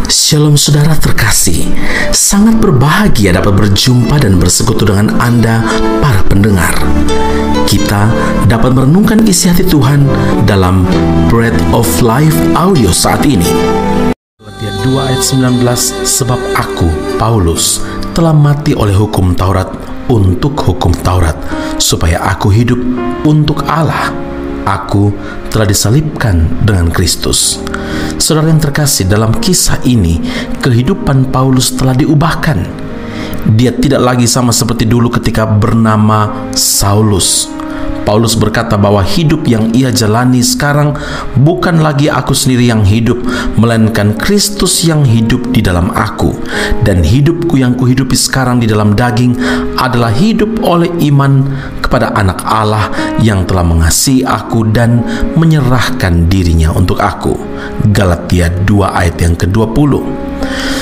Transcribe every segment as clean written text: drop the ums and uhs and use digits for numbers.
Shalom saudara terkasih, sangat berbahagia dapat berjumpa dan bersekutu dengan Anda para pendengar. Kita dapat merenungkan isi hati Tuhan dalam Bread of Life audio saat ini. Galatia 2 ayat 19, sebab aku, Paulus, telah mati oleh hukum Taurat untuk hukum Taurat, supaya aku hidup untuk Allah. Aku telah disalibkan dengan Kristus. Saudara yang terkasih, dalam kisah ini kehidupan Paulus telah diubahkan. Dia tidak lagi sama seperti dulu ketika bernama Saulus. Paulus berkata bahwa hidup yang ia jalani sekarang bukan lagi aku sendiri yang hidup, melainkan Kristus yang hidup di dalam aku. Dan hidupku yang kuhidupi sekarang di dalam daging adalah hidup oleh iman kepada Anak Allah yang telah mengasihi aku dan menyerahkan dirinya untuk aku. Galatia 2 ayat yang ke-20.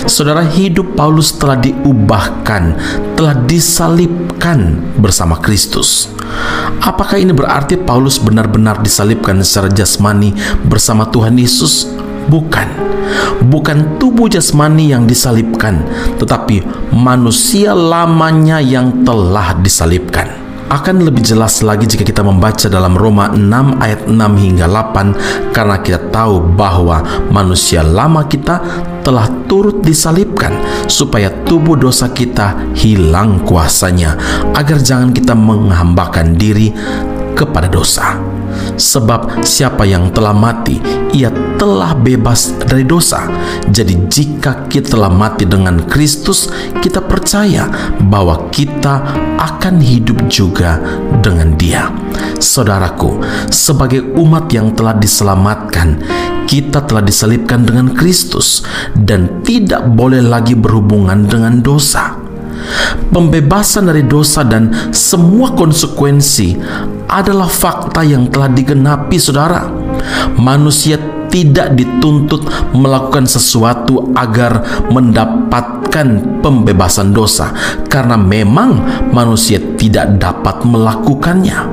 Saudara, hidup Paulus telah diubahkan, telah disalibkan bersama Kristus. Apakah ini berarti Paulus benar-benar disalibkan secara jasmani bersama Tuhan Yesus? Bukan. Bukan tubuh jasmani yang disalibkan, tetapi manusia lamanya yang telah disalibkan. Akan lebih jelas lagi jika kita membaca dalam Roma 6 ayat 6 hingga 8, karena kita tahu bahwa manusia lama kita telah turut disalibkan supaya tubuh dosa kita hilang kuasanya, agar jangan kita menghambakan diri kepada dosa. Sebab siapa yang telah mati, ia telah bebas dari dosa. Jadi jika kita telah mati dengan Kristus, kita percaya bahwa kita akan hidup juga dengan Dia. Saudaraku, sebagai umat yang telah diselamatkan, kita telah disalibkan dengan Kristus dan tidak boleh lagi berhubungan dengan dosa. Pembebasan dari dosa dan semua konsekuensi adalah fakta yang telah digenapi, saudara. Manusia tidak dituntut melakukan sesuatu agar mendapatkan pembebasan dosa, karena memang manusia tidak dapat melakukannya.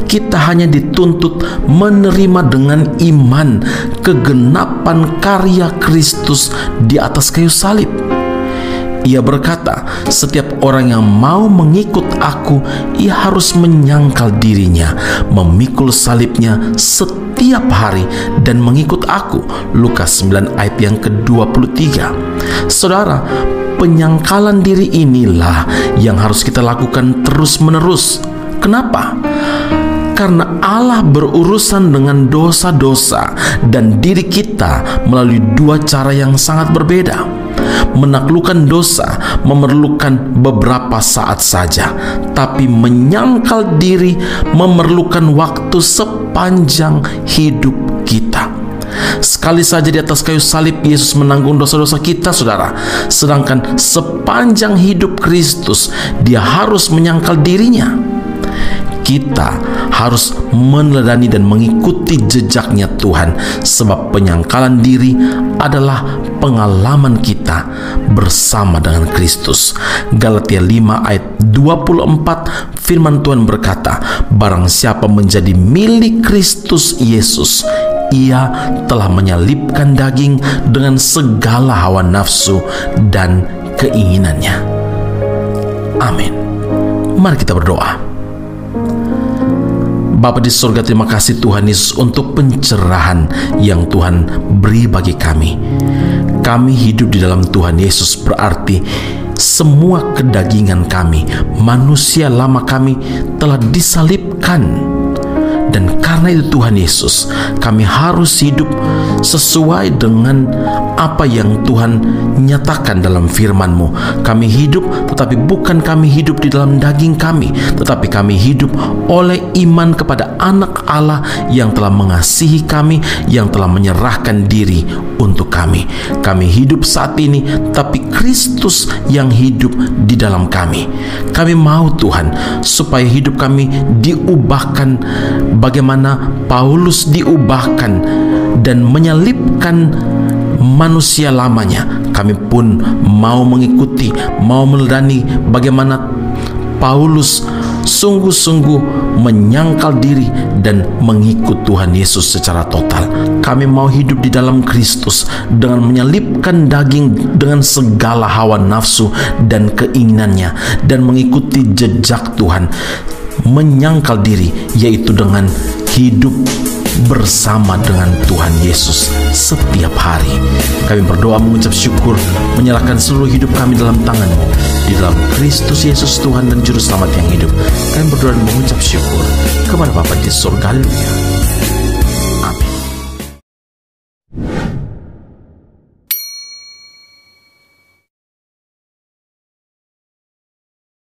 Kita hanya dituntut menerima dengan iman kegenapan karya Kristus di atas kayu salib. Ia berkata, setiap orang yang mau mengikut aku, ia harus menyangkal dirinya, memikul salibnya setiap hari dan mengikut aku. Lukas 9 ayat yang ke-23. Saudara, penyangkalan diri inilah yang harus kita lakukan terus-menerus. Kenapa? Karena Allah berurusan dengan dosa-dosa dan diri kita melalui dua cara yang sangat berbeda. Menaklukkan dosa memerlukan beberapa saat saja, tapi menyangkal diri memerlukan waktu sepanjang hidup kita. Sekali saja di atas kayu salib Yesus menanggung dosa-dosa kita, saudara. Sedangkan sepanjang hidup Kristus, Dia harus menyangkal dirinya. Kita harus meneladani dan mengikuti jejaknya Tuhan, sebab penyangkalan diri adalah pengalaman kita bersama dengan Kristus. Galatia 5 ayat 24, firman Tuhan berkata, barang siapa menjadi milik Kristus Yesus, ia telah menyalibkan daging dengan segala hawa nafsu dan keinginannya. Amin. Mari kita berdoa. Bapa di surga, terima kasih Tuhan Yesus untuk pencerahan yang Tuhan beri bagi kami. Kami hidup di dalam Tuhan Yesus, berarti semua kedagingan kami, manusia lama kami telah disalibkan. Dan karena itu Tuhan Yesus, kami harus hidup sesuai dengan apa yang Tuhan nyatakan dalam firman-Mu. Kami hidup, tetapi bukan kami hidup di dalam daging kami, tetapi kami hidup oleh iman kepada Anak Allah yang telah mengasihi kami, yang telah menyerahkan diri untuk kami. Kami hidup saat ini, tapi Kristus yang hidup di dalam kami. Kami mau Tuhan, supaya hidup kami diubahkan bagaimana Paulus diubahkan dan menyalibkan manusia lamanya. Kami pun mau mengikuti, mau meneladani bagaimana Paulus sungguh-sungguh menyangkal diri dan mengikut Tuhan Yesus secara total. Kami mau hidup di dalam Kristus dengan menyelipkan daging dengan segala hawa nafsu dan keinginannya, dan mengikuti jejak Tuhan, menyangkal diri, yaitu dengan hidup bersama dengan Tuhan Yesus setiap hari. Kami berdoa mengucap syukur, menyerahkan seluruh hidup kami dalam tangan-Mu, di dalam Kristus Yesus Tuhan dan Juru Selamat yang hidup. Kami berdoa dan mengucap syukur kepada Bapa di surga. Haleluya.